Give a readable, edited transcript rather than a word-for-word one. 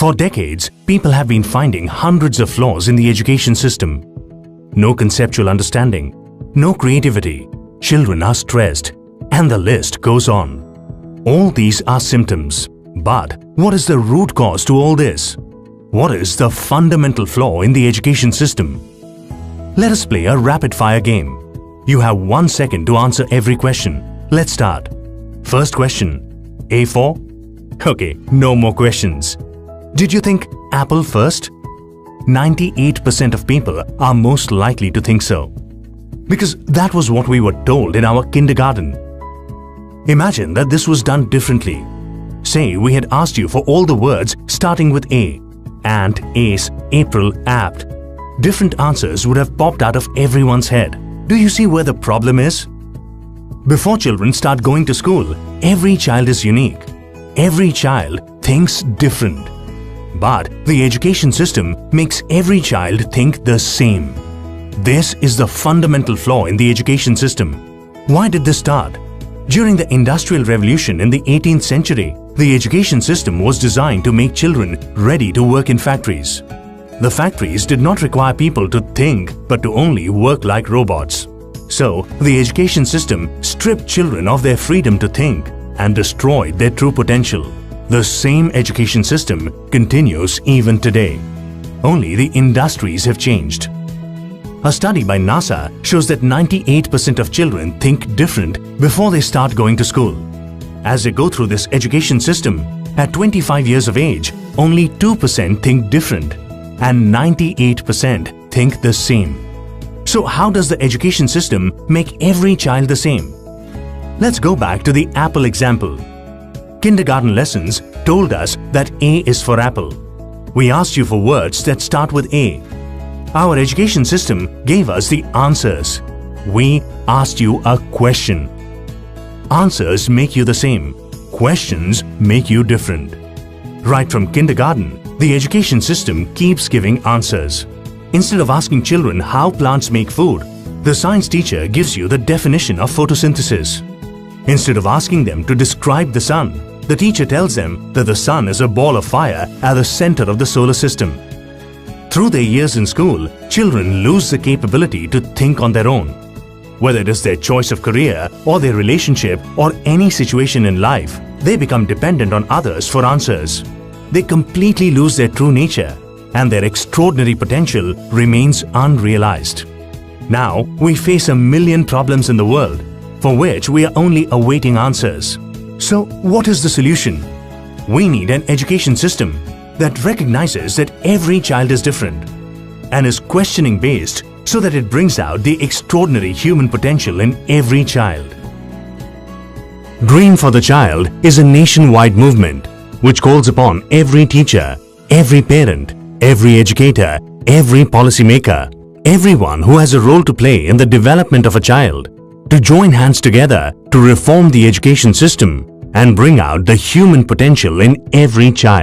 For decades, people have been finding hundreds of flaws in the education system. No conceptual understanding, no creativity, children are stressed, and the list goes on. All these are symptoms. But what is the root cause to all this? What is the fundamental flaw in the education system? Let us play a rapid-fire game. You have 1 second to answer every question. Let's start. First question. A4? Okay, no more questions. Did you think apple first? 98% of people are most likely to think so. Because that was what we were told in our kindergarten. Imagine that this was done differently. Say we had asked you for all the words starting with A. Ant, ace, April, apt. Different answers would have popped out of everyone's head. Do you see where the problem is? Before children start going to school, every child is unique. Every child thinks different. But the education system makes every child think the same. This is the fundamental flaw in the education system. Why did this start? During the Industrial Revolution in the 18th century, the education system was designed to make children ready to work in factories. The factories did not require people to think but to only work like robots. So, the education system stripped children of their freedom to think and destroyed their true potential. The same education system continues even today. Only the industries have changed. A study by NASA shows that 98% of children think different before they start going to school. As they go through this education system, at 25 years of age, only 2% think different and 98% think the same. So how does the education system make every child the same? Let's go back to the apple example. Kindergarten lessons told us that A is for apple. We asked you for words that start with A. Our education system gave us the answers. We asked you a question. Answers make you the same. Questions make you different. Right from kindergarten, the education system keeps giving answers. Instead of asking children how plants make food, the science teacher gives you the definition of photosynthesis. Instead of asking them to describe the sun, the teacher tells them that the sun is a ball of fire at the center of the solar system. Through their years in school, children lose the capability to think on their own. Whether it is their choice of career or their relationship or any situation in life, they become dependent on others for answers. They completely lose their true nature, and their extraordinary potential remains unrealized. Now, we face a million problems in the world, for which we are only awaiting answers. So, what is the solution? We need an education system that recognizes that every child is different and is questioning based so that it brings out the extraordinary human potential in every child. Dream for the Child is a nationwide movement which calls upon every teacher, every parent, every educator, every policymaker, everyone who has a role to play in the development of a child, to join hands together to reform the education system and bring out the human potential in every child.